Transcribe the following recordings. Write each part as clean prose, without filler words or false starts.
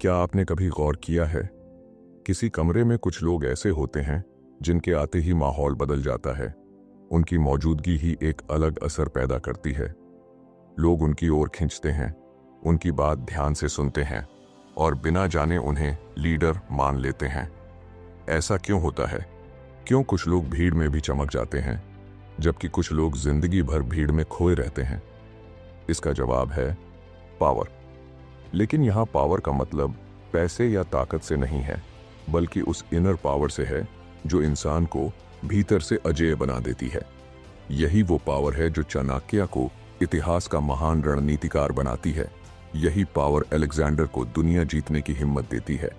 क्या आपने कभी गौर किया है, किसी कमरे में कुछ लोग ऐसे होते हैं जिनके आते ही माहौल बदल जाता है। उनकी मौजूदगी ही एक अलग असर पैदा करती है। लोग उनकी ओर खींचते हैं, उनकी बात ध्यान से सुनते हैं और बिना जाने उन्हें लीडर मान लेते हैं। ऐसा क्यों होता है? क्यों कुछ लोग भीड़ में भी चमक जाते हैं जबकि कुछ लोग जिंदगी भर भीड़ में खोए रहते हैं? इसका जवाब है पावर। लेकिन यहां पावर का मतलब पैसे या ताकत से नहीं है, बल्कि उस इनर पावर से है जो इंसान को भीतर से अजेय बना देती है। यही वो पावर है जो चाणक्य को इतिहास का महान रणनीतिकार बनाती है। यही पावर अलेक्जेंडर को दुनिया जीतने की हिम्मत देती है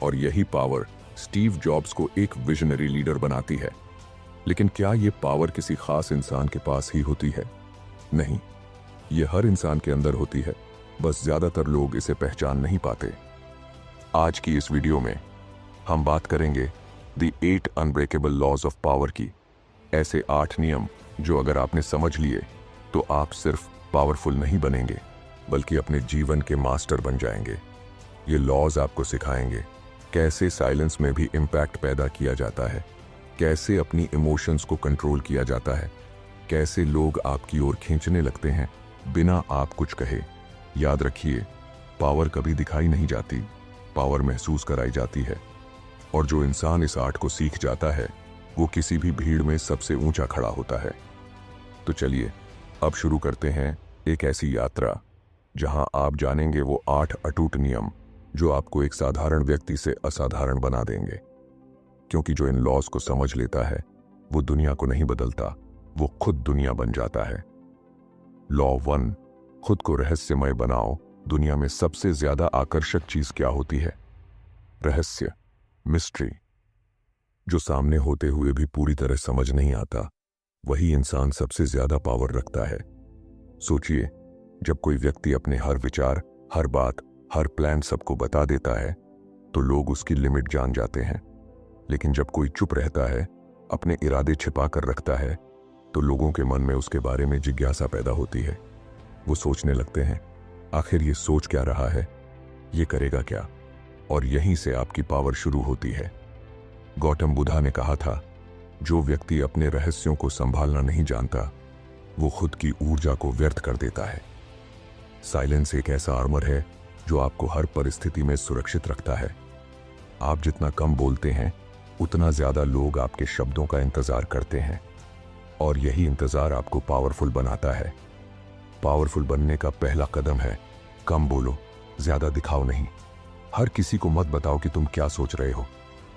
और यही पावर स्टीव जॉब्स को एक विजनरी लीडर बनाती है। लेकिन क्या ये पावर किसी खास इंसान के पास ही होती है? नहीं, ये हर इंसान के अंदर होती है, बस ज्यादातर लोग इसे पहचान नहीं पाते। आज की इस वीडियो में हम बात करेंगे the 8 unbreakable laws of power की। ऐसे 8 नियम जो अगर आपने समझ लिए तो आप सिर्फ पावरफुल नहीं बनेंगे, बल्कि अपने जीवन के मास्टर बन जाएंगे। ये लॉज आपको सिखाएंगे कैसे साइलेंस में भी इम्पैक्ट पैदा किया जाता है, कैसे अपनी इमोशंस को कंट्रोल किया जाता है, कैसे लोग आपकी ओर खींचने लगते हैं बिना आप कुछ कहे। याद रखिए, पावर कभी दिखाई नहीं जाती, पावर महसूस कराई जाती है। और जो इंसान इस आर्ट को सीख जाता है वो किसी भी भीड़ में सबसे ऊंचा खड़ा होता है। तो चलिए अब शुरू करते हैं एक ऐसी यात्रा जहां आप जानेंगे वो 8 अटूट नियम जो आपको एक साधारण व्यक्ति से असाधारण बना देंगे। क्योंकि जो इन लॉज को समझ लेता है वो दुनिया को नहीं बदलता, वो खुद दुनिया बन जाता है। लॉ 1, खुद को रहस्यमय बनाओ। दुनिया में सबसे ज्यादा आकर्षक चीज क्या होती है? रहस्य, मिस्ट्री। जो सामने होते हुए भी पूरी तरह समझ नहीं आता, वही इंसान सबसे ज्यादा पावर रखता है। सोचिए, जब कोई व्यक्ति अपने हर विचार, हर बात, हर प्लान सबको बता देता है तो लोग उसकी लिमिट जान जाते हैं। लेकिन जब कोई चुप रहता है, अपने इरादे छिपा कर रखता है, तो लोगों के मन में उसके बारे में जिज्ञासा पैदा होती है। वो सोचने लगते हैं, आखिर ये सोच क्या रहा है, ये करेगा क्या? और यहीं से आपकी पावर शुरू होती है। गौतम बुद्धा ने कहा था, जो व्यक्ति अपने रहस्यों को संभालना नहीं जानता वो खुद की ऊर्जा को व्यर्थ कर देता है। साइलेंस एक ऐसा आर्मर है जो आपको हर परिस्थिति में सुरक्षित रखता है। आप जितना कम बोलते हैं उतना ज्यादा लोग आपके शब्दों का इंतजार करते हैं और यही इंतजार आपको पावरफुल बनाता है। पावरफुल बनने का पहला कदम है कम बोलो, ज्यादा दिखाओ नहीं। हर किसी को मत बताओ कि तुम क्या सोच रहे हो,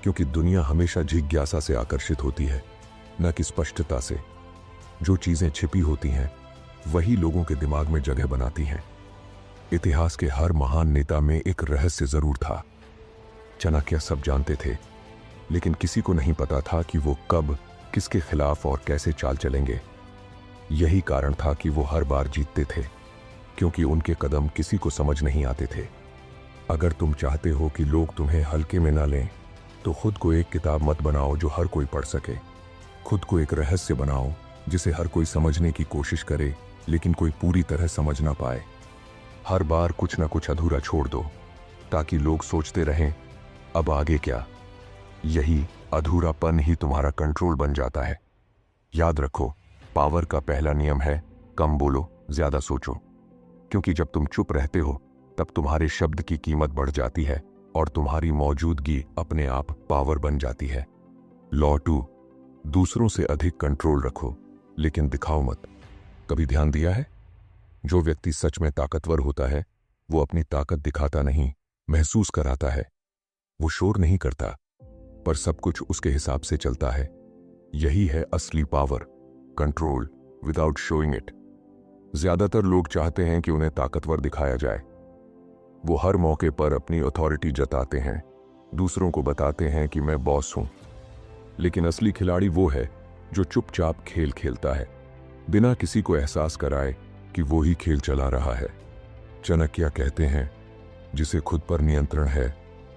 क्योंकि दुनिया हमेशा जिज्ञासा से आकर्षित होती है, न कि स्पष्टता से। जो चीजें छिपी होती हैं वही लोगों के दिमाग में जगह बनाती हैं। इतिहास के हर महान नेता में एक रहस्य जरूर था। चाणक्य सब जानते थे, लेकिन किसी को नहीं पता था कि वो कब, किसके खिलाफ और कैसे चाल चलेंगे। यही कारण था कि वो हर बार जीतते थे, क्योंकि उनके कदम किसी को समझ नहीं आते थे। अगर तुम चाहते हो कि लोग तुम्हें हल्के में ना लें, तो खुद को एक किताब मत बनाओ जो हर कोई पढ़ सके। खुद को एक रहस्य बनाओ जिसे हर कोई समझने की कोशिश करे, लेकिन कोई पूरी तरह समझ ना पाए। हर बार कुछ ना कुछ अधूरा छोड़ दो, ताकि लोग सोचते रहें, अब आगे क्या? यही अधूरापन ही तुम्हारा कंट्रोल बन जाता है। याद रखो, पावर का पहला नियम है कम बोलो, ज्यादा सोचो। क्योंकि जब तुम चुप रहते हो तब तुम्हारे शब्द की कीमत बढ़ जाती है और तुम्हारी मौजूदगी अपने आप पावर बन जाती है। लॉ 2, दूसरों से अधिक कंट्रोल रखो, लेकिन दिखाओ मत। कभी ध्यान दिया है, जो व्यक्ति सच में ताकतवर होता है वो अपनी ताकत दिखाता नहीं, महसूस कराता है। वो शोर नहीं करता, पर सब कुछ उसके हिसाब से चलता है। यही है असली power, control without showing it. ज्यादातर लोग चाहते हैं कि उन्हें ताकतवर दिखाया जाए। वो हर मौके पर अपनी अथॉरिटी जताते हैं, दूसरों को बताते हैं कि मैं बॉस हूं। लेकिन असली खिलाड़ी वो है जो चुपचाप खेल खेलता है, बिना किसी को एहसास कराए कि वो ही खेल चला रहा है। चाणक्य कहते हैं, जिसे खुद पर नियंत्रण है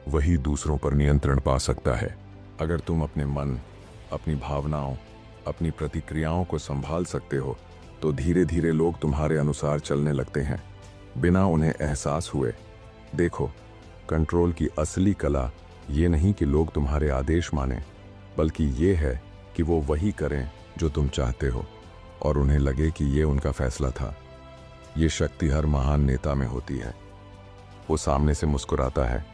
वही दूसरों पर नियंत्रण पा सकता है। अगर तुम अपने मन, अपनी भावनाओं, अपनी प्रतिक्रियाओं को संभाल सकते हो तो धीरे धीरे लोग तुम्हारे अनुसार चलने लगते हैं, बिना उन्हें एहसास हुए। देखो, कंट्रोल की असली कला ये नहीं कि लोग तुम्हारे आदेश माने, बल्कि ये है कि वो वही करें जो तुम चाहते हो और उन्हें लगे कि ये उनका फैसला था। ये शक्ति हर महान नेता में होती है। वो सामने से मुस्कुराता है,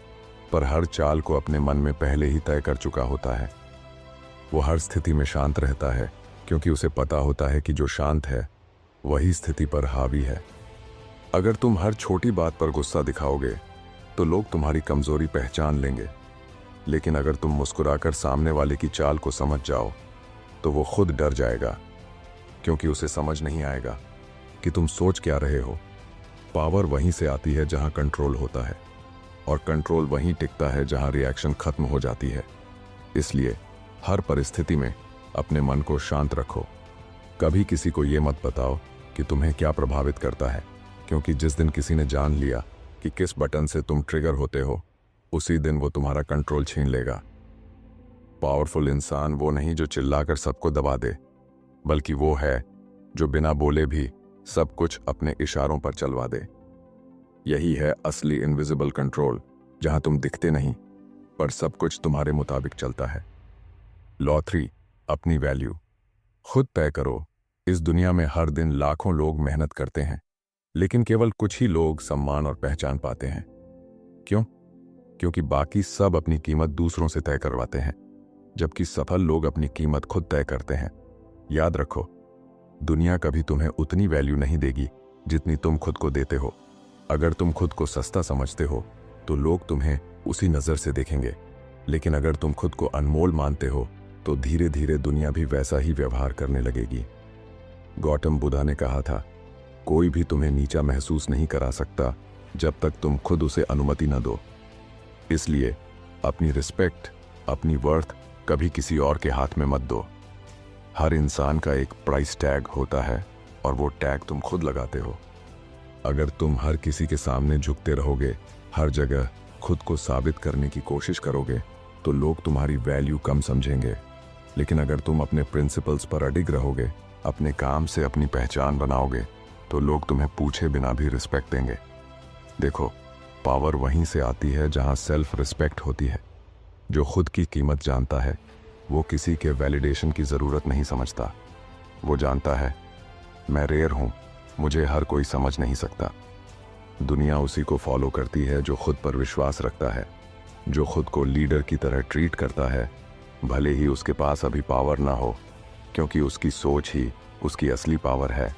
पर हर चाल को अपने मन में पहले ही तय कर चुका होता है। वो हर स्थिति में शांत रहता है, क्योंकि उसे पता होता है कि जो शांत है वही स्थिति पर हावी है। अगर तुम हर छोटी बात पर गुस्सा दिखाओगे तो लोग तुम्हारी कमजोरी पहचान लेंगे, लेकिन अगर तुम मुस्कुराकर सामने वाले की चाल को समझ जाओ तो वो खुद डर जाएगा, क्योंकि उसे समझ नहीं आएगा कि तुम सोच क्या रहे हो। पावर वहीं से आती है जहां कंट्रोल होता है, और कंट्रोल वहीं टिकता है जहां रिएक्शन खत्म हो जाती है। इसलिए हर परिस्थिति में अपने मन को शांत रखो। कभी किसी को ये मत बताओ कि तुम्हें क्या प्रभावित करता है, क्योंकि जिस दिन किसी ने जान लिया कि किस बटन से तुम ट्रिगर होते हो, उसी दिन वो तुम्हारा कंट्रोल छीन लेगा। पावरफुल इंसान वो नहीं जो चिल्लाकर सबको दबा दे, बल्कि वो है जो बिना बोले भी सब कुछ अपने इशारों पर चलवा दे। यही है असली इनविजिबल कंट्रोल, जहां तुम दिखते नहीं पर सब कुछ तुम्हारे मुताबिक चलता है। लॉ 3, अपनी वैल्यू खुद तय करो। इस दुनिया में हर दिन लाखों लोग मेहनत करते हैं, लेकिन केवल कुछ ही लोग सम्मान और पहचान पाते हैं। क्यों? क्योंकि बाकी सब अपनी कीमत दूसरों से तय करवाते हैं, जबकि सफल लोग अपनी कीमत खुद तय करते हैं। याद रखो, दुनिया कभी तुम्हें उतनी वैल्यू नहीं देगी जितनी तुम खुद को देते हो। अगर तुम खुद को सस्ता समझते हो तो लोग तुम्हें उसी नजर से देखेंगे, लेकिन अगर तुम खुद को अनमोल मानते हो तो धीरे धीरे दुनिया भी वैसा ही व्यवहार करने लगेगी। गौतम बुद्धा ने कहा था, कोई भी तुम्हें नीचा महसूस नहीं करा सकता जब तक तुम खुद उसे अनुमति न दो। इसलिए अपनी रिस्पेक्ट, अपनी वर्थ कभी किसी और के हाथ में मत दो। हर इंसान का एक प्राइस टैग होता है, और वो टैग तुम खुद लगाते हो। अगर तुम हर किसी के सामने झुकते रहोगे, हर जगह खुद को साबित करने की कोशिश करोगे, तो लोग तुम्हारी वैल्यू कम समझेंगे। लेकिन अगर तुम अपने प्रिंसिपल्स पर अडिग रहोगे, अपने काम से अपनी पहचान बनाओगे, तो लोग तुम्हें पूछे बिना भी रिस्पेक्ट देंगे। देखो, पावर वहीं से आती है जहां सेल्फ रिस्पेक्ट होती है। जो खुद की कीमत जानता है वो किसी के वैलिडेशन की ज़रूरत नहीं समझता। वो जानता है, मैं रेयर हूँ, मुझे हर कोई समझ नहीं सकता। दुनिया उसी को फॉलो करती है जो खुद पर विश्वास रखता है, जो खुद को लीडर की तरह ट्रीट करता है, भले ही उसके पास अभी पावर ना हो, क्योंकि उसकी सोच ही उसकी असली पावर है।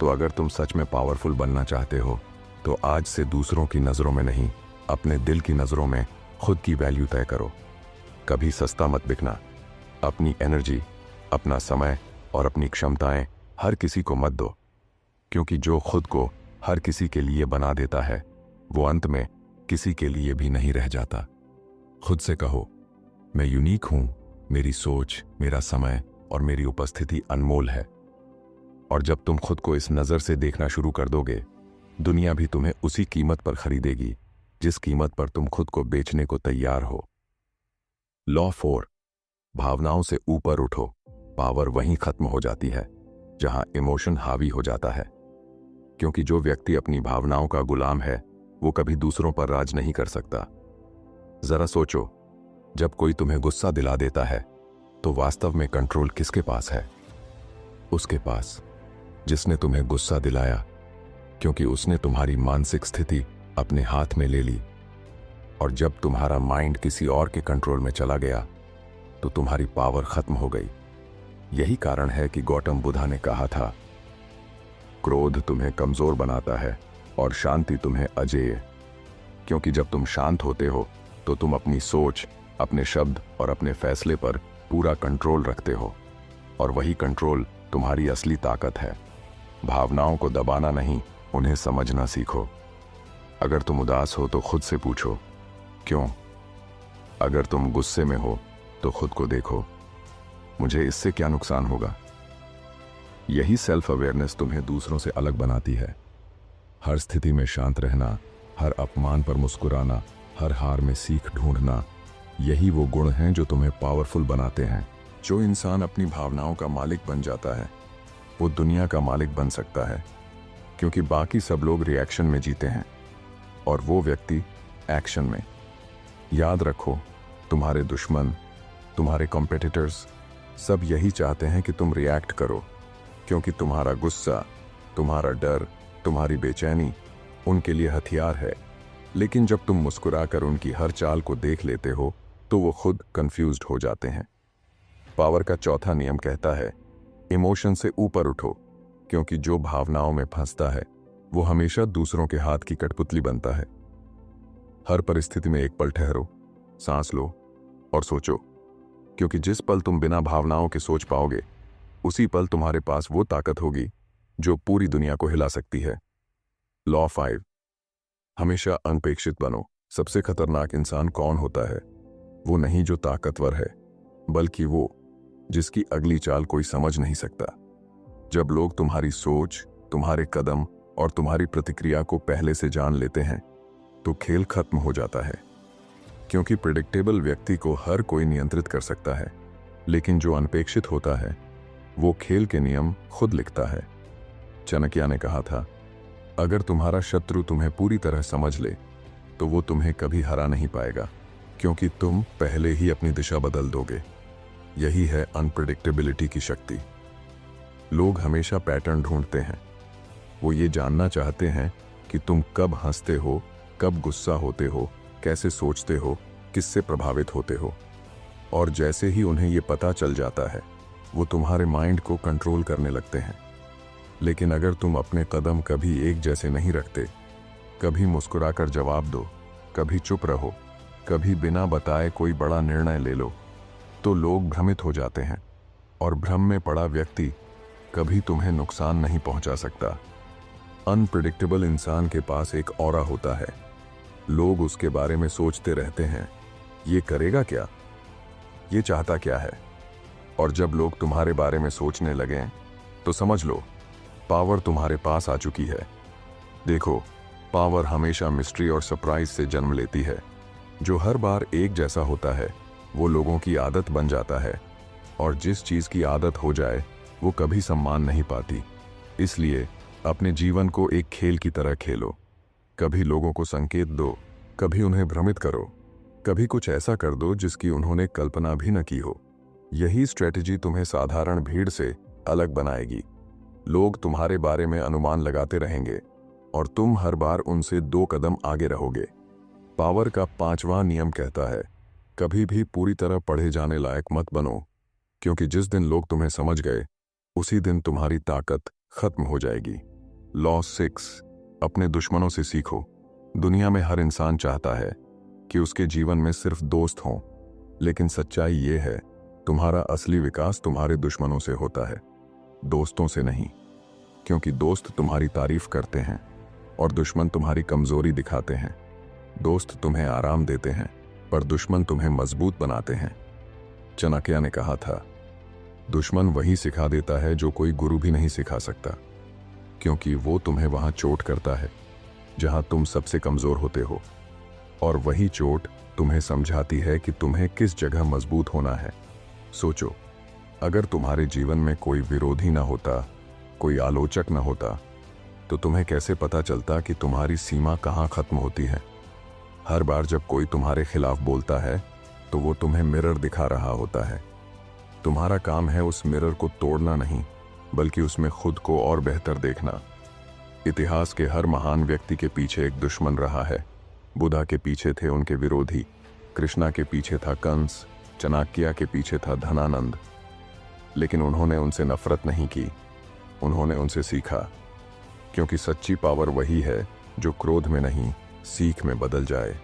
तो अगर तुम सच में पावरफुल बनना चाहते हो, तो आज से दूसरों की नज़रों में नहीं, अपने दिल की नज़रों में खुद की वैल्यू तय करो। कभी सस्ता मत बिकना। अपनी एनर्जी, अपना समय और अपनी क्षमताएं हर किसी को मत दो, क्योंकि जो खुद को हर किसी के लिए बना देता है वो अंत में किसी के लिए भी नहीं रह जाता। खुद से कहो, मैं यूनिक हूं, मेरी सोच, मेरा समय और मेरी उपस्थिति अनमोल है। और जब तुम खुद को इस नज़र से देखना शुरू कर दोगे, दुनिया भी तुम्हें उसी कीमत पर खरीदेगी जिस कीमत पर तुम खुद को बेचने को तैयार हो। लॉ 4, भावनाओं से ऊपर उठो। पावर वहीं खत्म हो जाती है जहां इमोशन हावी हो जाता है, क्योंकि जो व्यक्ति अपनी भावनाओं का गुलाम है वो कभी दूसरों पर राज नहीं कर सकता। जरा सोचो, जब कोई तुम्हें गुस्सा दिला देता है तो वास्तव में कंट्रोल किसके पास है? उसके पास जिसने तुम्हें गुस्सा दिलाया, क्योंकि उसने तुम्हारी मानसिक स्थिति अपने हाथ में ले ली। और जब तुम्हारा माइंड किसी और के कंट्रोल में चला गया तो तुम्हारी पावर खत्म हो गई। यही कारण है कि गौतम बुद्धा ने कहा था, क्रोध तुम्हें कमजोर बनाता है और शांति तुम्हें अजेय। क्योंकि जब तुम शांत होते हो तो तुम अपनी सोच, अपने शब्द और अपने फैसले पर पूरा कंट्रोल रखते हो, और वही कंट्रोल तुम्हारी असली ताकत है। भावनाओं को दबाना नहीं, उन्हें समझना सीखो। अगर तुम उदास हो तो खुद से पूछो, क्यों? अगर तुम गुस्से में हो तो खुद को देखो, मुझे इससे क्या नुकसान होगा? यही सेल्फ अवेयरनेस तुम्हें दूसरों से अलग बनाती है। हर स्थिति में शांत रहना, हर अपमान पर मुस्कुराना, हर हार में सीख ढूंढना, यही वो गुण हैं जो तुम्हें पावरफुल बनाते हैं। जो इंसान अपनी भावनाओं का मालिक बन जाता है वो दुनिया का मालिक बन सकता है, क्योंकि बाकी सब लोग रिएक्शन में जीते हैं, और वो व्यक्ति एक्शन में। याद रखो, तुम्हारे दुश्मन, तुम्हारे कॉम्पिटिटर्स सब यही चाहते हैं कि तुम रिएक्ट करो, क्योंकि तुम्हारा गुस्सा, तुम्हारा डर, तुम्हारी बेचैनी उनके लिए हथियार है। लेकिन जब तुम मुस्कुराकर उनकी हर चाल को देख लेते हो तो वो खुद कंफ्यूज्ड हो जाते हैं। पावर का चौथा नियम कहता है, इमोशन से ऊपर उठो, क्योंकि जो भावनाओं में फंसता है वो हमेशा दूसरों के हाथ की कठपुतली बनता है। हर परिस्थिति में एक पल ठहरो, सांस लो और सोचो, क्योंकि जिस पल तुम बिना भावनाओं के सोच पाओगे, उसी पल तुम्हारे पास वो ताकत होगी जो पूरी दुनिया को हिला सकती है। लॉ 5, हमेशा अनपेक्षित बनो। सबसे खतरनाक इंसान कौन होता है? वो नहीं जो ताकतवर है, बल्कि वो जिसकी अगली चाल कोई समझ नहीं सकता। जब लोग तुम्हारी सोच, तुम्हारे कदम और तुम्हारी प्रतिक्रिया को पहले से जान लेते हैं तो खेल खत्म हो जाता है। क्योंकि प्रिडिक्टेबल व्यक्ति को हर कोई नियंत्रित कर सकता है, लेकिन जो अनपेक्षित होता है वो खेल के नियम खुद लिखता है। चाणक्य ने कहा था, अगर तुम्हारा शत्रु तुम्हें पूरी तरह समझ ले तो वो तुम्हें कभी हरा नहीं पाएगा, क्योंकि तुम पहले ही अपनी दिशा बदल दोगे। यही है अनप्रिडिक्टेबिलिटी की शक्ति। लोग हमेशा पैटर्न ढूंढते हैं। वो ये जानना चाहते हैं कि तुम कब हंसते हो, कब गुस्सा होते हो, कैसे सोचते हो, किससे प्रभावित होते हो। और जैसे ही उन्हें ये पता चल जाता है, वो तुम्हारे माइंड को कंट्रोल करने लगते हैं। लेकिन अगर तुम अपने कदम कभी एक जैसे नहीं रखते, कभी मुस्कुराकर जवाब दो, कभी चुप रहो, कभी बिना बताए कोई बड़ा निर्णय ले लो, तो लोग भ्रमित हो जाते हैं। और भ्रम में पड़ा व्यक्ति कभी तुम्हें नुकसान नहीं पहुंचा सकता। अनप्रिडिक्टेबल इंसान के पास एक ऑरा होता है। लोग उसके बारे में सोचते रहते हैं, ये करेगा क्या, ये चाहता क्या है। और जब लोग तुम्हारे बारे में सोचने लगें तो समझ लो, पावर तुम्हारे पास आ चुकी है। देखो, पावर हमेशा मिस्ट्री और सरप्राइज से जन्म लेती है। जो हर बार एक जैसा होता है वो लोगों की आदत बन जाता है, और जिस चीज की आदत हो जाए वो कभी सम्मान नहीं पाती। इसलिए अपने जीवन को एक खेल की तरह खेलो। कभी लोगों को संकेत दो, कभी उन्हें भ्रमित करो, कभी कुछ ऐसा कर दो जिसकी उन्होंने कल्पना भी न की हो। यही स्ट्रेटजी तुम्हें साधारण भीड़ से अलग बनाएगी। लोग तुम्हारे बारे में अनुमान लगाते रहेंगे और तुम हर बार उनसे 2 कदम आगे रहोगे। पावर का 5वां नियम कहता है, कभी भी पूरी तरह पढ़े जाने लायक मत बनो, क्योंकि जिस दिन लोग तुम्हें समझ गए उसी दिन तुम्हारी ताकत खत्म हो जाएगी। लॉ 6, अपने दुश्मनों से सीखो। दुनिया में हर इंसान चाहता है कि उसके जीवन में सिर्फ दोस्त हों, लेकिन सच्चाई ये है, तुम्हारा असली विकास तुम्हारे दुश्मनों से होता है, दोस्तों से नहीं। क्योंकि दोस्त तुम्हारी तारीफ करते हैं और दुश्मन तुम्हारी कमजोरी दिखाते हैं। दोस्त तुम्हें आराम देते हैं, पर दुश्मन तुम्हें मजबूत बनाते हैं। चाणक्य ने कहा था, दुश्मन वही सिखा देता है जो कोई गुरु भी नहीं सिखा सकता, क्योंकि वो तुम्हें वहां चोट करता है जहां तुम सबसे कमजोर होते हो, और वही चोट तुम्हें समझाती है कि तुम्हें किस जगह मजबूत होना है। सोचो, अगर तुम्हारे जीवन में कोई विरोधी ना होता, कोई आलोचक ना होता, तो तुम्हें कैसे पता चलता कि तुम्हारी सीमा कहाँ खत्म होती है। हर बार जब कोई तुम्हारे खिलाफ बोलता है तो वो तुम्हें मिरर दिखा रहा होता है। तुम्हारा काम है उस मिरर को तोड़ना नहीं, बल्कि उसमें खुद को और बेहतर देखना। इतिहास के हर महान व्यक्ति के पीछे एक दुश्मन रहा है। बुद्धा के पीछे थे उनके विरोधी, कृष्णा के पीछे था कंस, चाणक्य के पीछे था धनानंद। लेकिन उन्होंने उनसे नफरत नहीं की, उन्होंने उनसे सीखा। क्योंकि सच्ची पावर वही है जो क्रोध में नहीं, सीख में बदल जाए।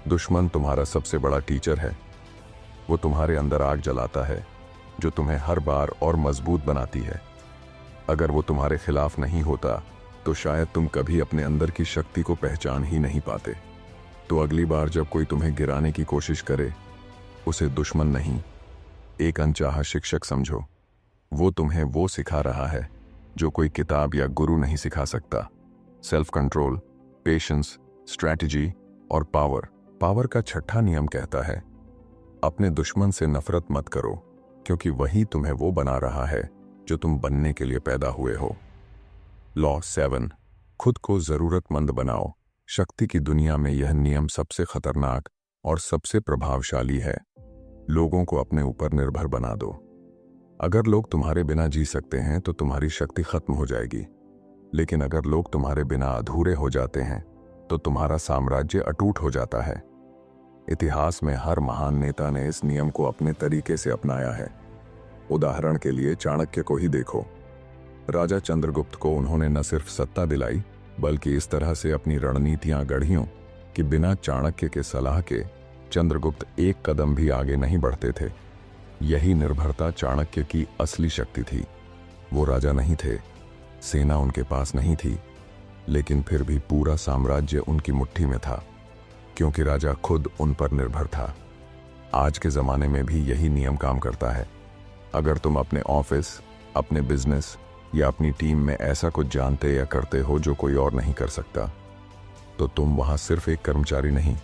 दुश्मन तुम्हारा सबसे बड़ा टीचर है। वो तुम्हारे अंदर आग जलाता है जो तुम्हें हर बार और मजबूत बनाती है। अगर वो तुम्हारे खिलाफ नहीं होता तो शायद तुम कभी अपने अंदर की शक्ति को पहचान ही नहीं पाते। तो अगली बार जब कोई तुम्हें गिराने की कोशिश करे, उसे दुश्मन नहीं, एक अनचाहा शिक्षक समझो। वो तुम्हें वो सिखा रहा है जो कोई किताब या गुरु नहीं सिखा सकता। सेल्फ कंट्रोल, पेशेंस, स्ट्रैटेजी और पावर। पावर का 6वां नियम कहता है, अपने दुश्मन से नफरत मत करो, क्योंकि वही तुम्हें वो बना रहा है जो तुम बनने के लिए पैदा हुए हो। लॉ 7, खुद को जरूरतमंद बनाओ, शक्ति की दुनिया में यह नियम सबसे खतरनाक और सबसे प्रभावशाली है। लोगों को अपने ऊपर निर्भर बना दो। अगर लोग तुम्हारे बिना जी सकते हैं तो तुम्हारी शक्ति खत्म हो जाएगी, लेकिन अगर लोग तुम्हारे बिना अधूरे हो जाते हैं तो तुम्हारा साम्राज्य अटूट हो जाता है। इतिहास में हर महान नेता ने इस नियम को अपने तरीके से अपनाया है। उदाहरण के लिए चाणक्य को ही देखो। राजा चंद्रगुप्त को उन्होंने न सिर्फ सत्ता दिलाई, बल्कि इस तरह से अपनी रणनीतियां गढ़ीं कि बिना चाणक्य के सलाह के चंद्रगुप्त एक कदम भी आगे नहीं बढ़ते थे। यही निर्भरता चाणक्य की असली शक्ति थी। वो राजा नहीं थे, सेना उनके पास नहीं थी, लेकिन फिर भी पूरा साम्राज्य उनकी मुट्ठी में था, क्योंकि राजा खुद उन पर निर्भर था। आज के ज़माने में भी यही नियम काम करता है। अगर तुम अपने ऑफिस, अपने बिजनेस या अपनी टीम में ऐसा कुछ जानते या करते हो जो कोई और नहीं कर सकता, तो तुम वहाँ सिर्फ एक कर्मचारी नहीं,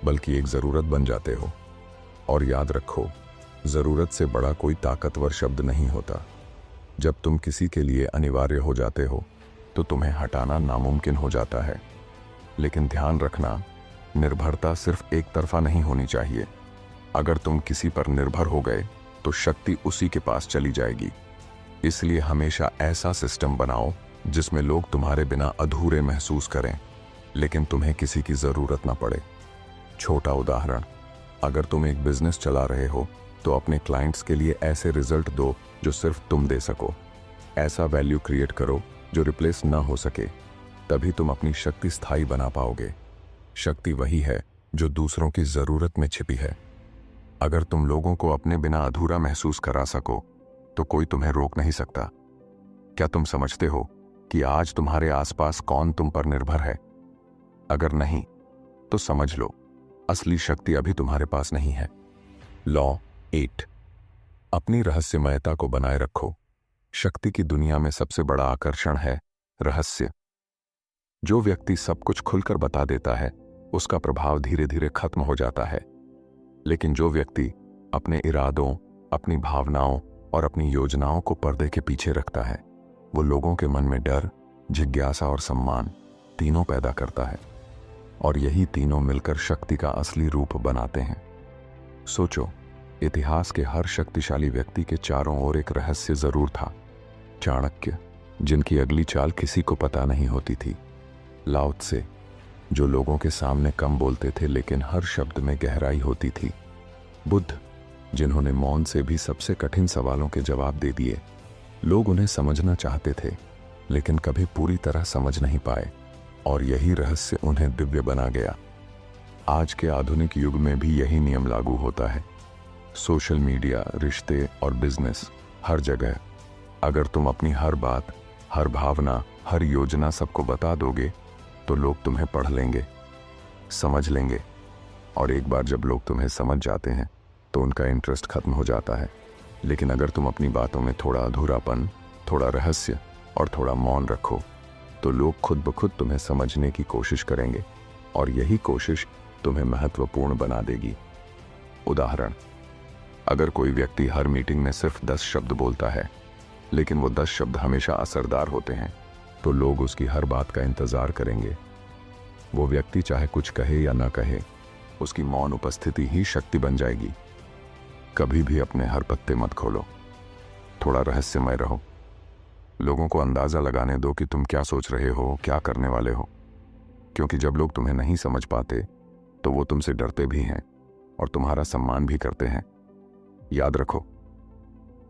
बल्कि एक ज़रूरत बन जाते हो। और याद रखो, ज़रूरत से बड़ा कोई ताकतवर शब्द नहीं होता। जब तुम किसी के लिए अनिवार्य हो जाते हो तो तुम्हें हटाना नामुमकिन हो जाता है। लेकिन ध्यान रखना, निर्भरता सिर्फ एक तरफा नहीं होनी चाहिए। अगर तुम किसी पर निर्भर हो गए तो शक्ति उसी के पास चली जाएगी। इसलिए हमेशा ऐसा सिस्टम बनाओ जिसमें लोग तुम्हारे बिना अधूरे महसूस करें, लेकिन तुम्हें किसी की ज़रूरत ना पड़े। छोटा उदाहरण, अगर तुम एक बिजनेस चला रहे हो तो अपने क्लाइंट्स के लिए ऐसे रिजल्ट दो जो सिर्फ तुम दे सको। ऐसा वैल्यू क्रिएट करो जो रिप्लेस ना हो सके। तभी तुम अपनी शक्ति स्थायी बना पाओगे। शक्ति वही है जो दूसरों की ज़रूरत में छिपी है। अगर तुम लोगों को अपने बिना अधूरा महसूस करा सको तो कोई तुम्हें रोक नहीं सकता। क्या तुम समझते हो कि आज तुम्हारे आसपास कौन तुम पर निर्भर है? अगर नहीं, तो समझ लो, असली शक्ति अभी तुम्हारे पास नहीं है। लॉ 8। अपनी रहस्यमयता को बनाए रखो। शक्ति की दुनिया में सबसे बड़ा आकर्षण है रहस्य। जो व्यक्ति सब कुछ खुलकर बता देता है, उसका प्रभाव धीरे धीरे खत्म हो जाता है। लेकिन जो व्यक्ति अपने इरादों, अपनी भावनाओं और अपनी योजनाओं को पर्दे के पीछे रखता है, वो लोगों के मन में डर, जिज्ञासा और सम्मान तीनों पैदा करता है। और यही तीनों मिलकर शक्ति का असली रूप बनाते हैं। सोचो, इतिहास के हर शक्तिशाली व्यक्ति के चारों ओर एक रहस्य जरूर था। चाणक्य, जिनकी अगली चाल किसी को पता नहीं होती थी। लाओ त्से, जो लोगों के सामने कम बोलते थे लेकिन हर शब्द में गहराई होती थी। बुद्ध, जिन्होंने मौन से भी सबसे कठिन सवालों के जवाब दे दिए। लोग उन्हें समझना चाहते थे, लेकिन कभी पूरी तरह समझ नहीं पाए, और यही रहस्य उन्हें दिव्य बना गया। आज के आधुनिक युग में भी यही नियम लागू होता है। सोशल मीडिया, रिश्ते और बिजनेस, हर जगह अगर तुम अपनी हर बात, हर भावना, हर योजना सबको बता दोगे तो लोग तुम्हें पढ़ लेंगे, समझ लेंगे। और एक बार जब लोग तुम्हें समझ जाते हैं तो उनका इंटरेस्ट खत्म हो जाता है। लेकिन अगर तुम अपनी बातों में थोड़ा अधूरापन, थोड़ा रहस्य और थोड़ा मौन रखो तो लोग खुद ब खुद तुम्हें समझने की कोशिश करेंगे, और यही कोशिश तुम्हें महत्वपूर्ण बना देगी। उदाहरण, अगर कोई व्यक्ति हर मीटिंग में सिर्फ 10 शब्द बोलता है, लेकिन वो 10 शब्द हमेशा असरदार होते हैं, तो लोग उसकी हर बात का इंतजार करेंगे। वो व्यक्ति चाहे कुछ कहे या ना कहे, उसकी मौन उपस्थिति ही शक्ति बन जाएगी। कभी भी अपने हर पत्ते मत खोलो, थोड़ा रहस्यमय रहो। लोगों को अंदाजा लगाने दो कि तुम क्या सोच रहे हो, क्या करने वाले हो, क्योंकि जब लोग तुम्हें नहीं समझ पाते तो वो तुमसे डरते भी हैं और तुम्हारा सम्मान भी करते हैं। याद रखो,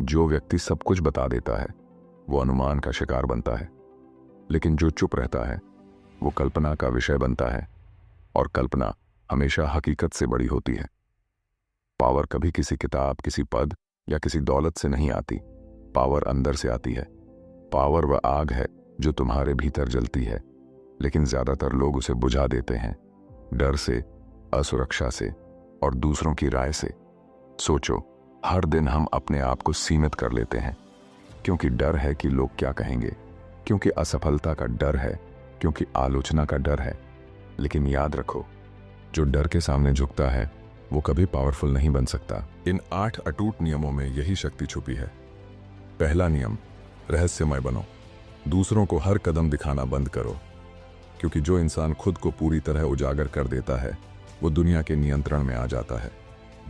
जो व्यक्ति सब कुछ बता देता है वो अनुमान का शिकार बनता है, लेकिन जो चुप रहता है वो कल्पना का विषय बनता है, और कल्पना हमेशा हकीकत से बड़ी होती है। पावर कभी किसी किताब, किसी पद या किसी दौलत से नहीं आती। पावर अंदर से आती है। पावर वह आग है जो तुम्हारे भीतर जलती है, लेकिन ज्यादातर लोग उसे बुझा देते हैं, डर से, असुरक्षा से और दूसरों की राय से। सोचो, हर दिन हम अपने आप को सीमित कर लेते हैं, क्योंकि डर है कि लोग क्या कहेंगे, क्योंकि असफलता का डर है, क्योंकि आलोचना का डर है। लेकिन याद रखो, जो डर के सामने झुकता है वो कभी पावरफुल नहीं बन सकता। इन 8 अटूट नियमों में यही शक्ति छुपी है। पहला नियम, रहस्यमय बनो। दूसरों को हर कदम दिखाना बंद करो। क्योंकि जो इंसान खुद को पूरी तरह उजागर कर देता है वो दुनिया के नियंत्रण में आ जाता है।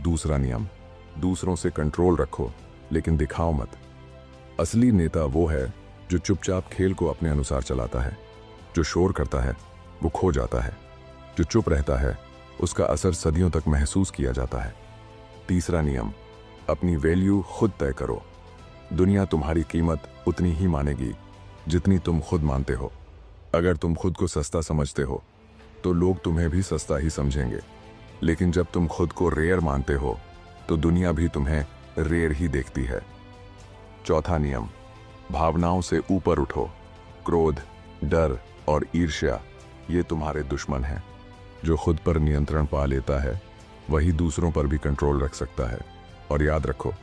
दूसरा नियम, दूसरों से कंट्रोल रखो लेकिन दिखाओ मत। असली नेता वो है जो चुपचाप खेल को अपने अनुसार चलाता है। जो शोर करता है वो खो जाता है, जो चुप रहता है उसका असर सदियों तक महसूस किया जाता है। तीसरा नियम, अपनी वैल्यू खुद तय करो। दुनिया तुम्हारी कीमत उतनी ही मानेगी जितनी तुम खुद मानते हो। अगर तुम खुद को सस्ता समझते हो तो लोग तुम्हें भी सस्ता ही समझेंगे, लेकिन जब तुम खुद को रेयर मानते हो तो दुनिया भी तुम्हें रेयर ही देखती है। चौथा नियम, भावनाओं से ऊपर उठो। क्रोध, डर और ईर्ष्या ये तुम्हारे दुश्मन हैं। जो खुद पर नियंत्रण पा लेता है वही दूसरों पर भी कंट्रोल रख सकता है। और याद रखो,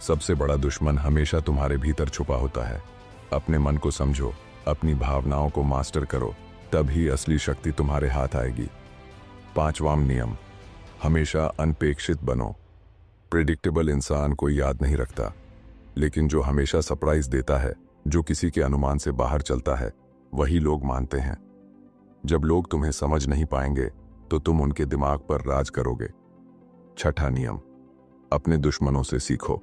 सबसे बड़ा दुश्मन हमेशा तुम्हारे भीतर छुपा होता है। अपने मन को समझो, अपनी भावनाओं को मास्टर करो, तभी असली शक्ति तुम्हारे हाथ आएगी। पांचवां नियम, हमेशा अनपेक्षित बनो। प्रिडिक्टेबल इंसान कोई याद नहीं रखता, लेकिन जो हमेशा सरप्राइज देता है, जो किसी के अनुमान से बाहर चलता है, वही लोग मानते हैं। जब लोग तुम्हें समझ नहीं पाएंगे तो तुम उनके दिमाग पर राज करोगे। छठा नियम, अपने दुश्मनों से सीखो।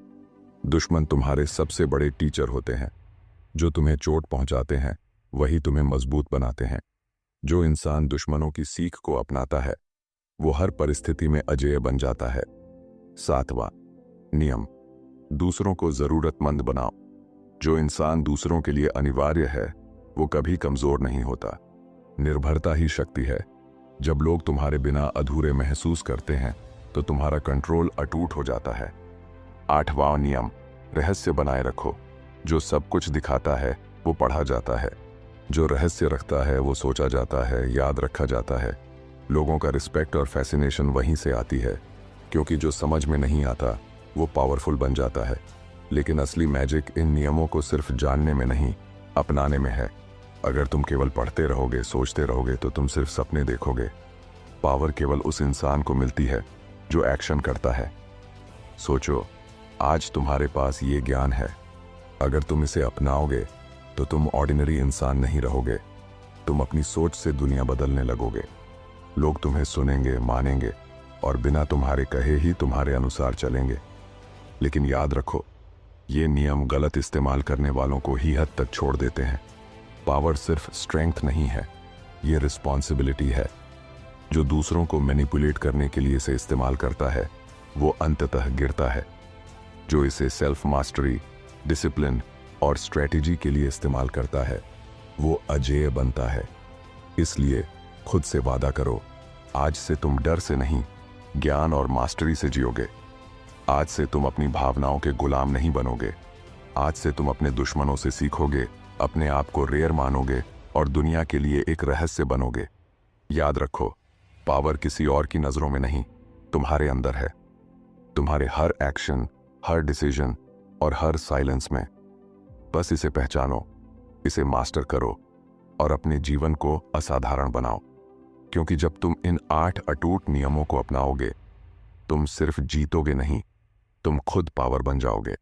दुश्मन तुम्हारे सबसे बड़े टीचर होते हैं। जो तुम्हें चोट पहुंचाते हैं वही तुम्हें मजबूत बनाते हैं। जो इंसान दुश्मनों की सीख को अपनाता है वो हर परिस्थिति में अजेय बन जाता है। सातवां नियम, दूसरों को जरूरतमंद बनाओ। जो इंसान दूसरों के लिए अनिवार्य है वो कभी कमजोर नहीं होता। निर्भरता ही शक्ति है। जब लोग तुम्हारे बिना अधूरे महसूस करते हैं तो तुम्हारा कंट्रोल अटूट हो जाता है। आठवां नियम, रहस्य बनाए रखो। जो सब कुछ दिखाता है वो पढ़ा जाता है। जो रहस्य रखता है वो सोचा जाता है, याद रखा जाता है। लोगों का रिस्पेक्ट और फैसिनेशन वहीं से आती है, क्योंकि जो समझ में नहीं आता वो पावरफुल बन जाता है। लेकिन असली मैजिक इन नियमों को सिर्फ जानने में नहीं, अपनाने में है। अगर तुम केवल पढ़ते रहोगे, सोचते रहोगे तो तुम सिर्फ सपने देखोगे। पावर केवल उस इंसान को मिलती है जो एक्शन करता है। सोचो, आज तुम्हारे पास ये ज्ञान है। अगर तुम इसे अपनाओगे तो तुम ऑर्डिनरी इंसान नहीं रहोगे। तुम अपनी सोच से दुनिया बदलने लगोगे। लोग तुम्हें सुनेंगे, मानेंगे और बिना तुम्हारे कहे ही तुम्हारे अनुसार चलेंगे। लेकिन याद रखो, ये नियम गलत इस्तेमाल करने वालों को ही हद तक छोड़ देते हैं। पावर सिर्फ स्ट्रेंथ नहीं है, ये रिस्पॉन्सिबिलिटी है। जो दूसरों को मैनिपुलेट करने के लिए इसे इस्तेमाल करता है वो अंततः गिरता है। जो इसे सेल्फ मास्टरी, डिसिप्लिन और स्ट्रेटेजी के लिए इस्तेमाल करता है वो अजेय बनता है। इसलिए खुद से वादा करो, आज से तुम डर से नहीं, ज्ञान और मास्टरी से जियोगे। आज से तुम अपनी भावनाओं के गुलाम नहीं बनोगे। आज से तुम अपने दुश्मनों से सीखोगे, अपने आप को रेयर मानोगे और दुनिया के लिए एक रहस्य बनोगे। याद रखो, पावर किसी और की नजरों में नहीं, तुम्हारे अंदर है। तुम्हारे हर एक्शन, हर डिसीजन और हर साइलेंस में। बस इसे पहचानो, इसे मास्टर करो और अपने जीवन को असाधारण बनाओ। क्योंकि जब तुम इन 8 अटूट नियमों को अपनाओगे, तुम सिर्फ जीतोगे नहीं, तुम खुद पावर बन जाओगे।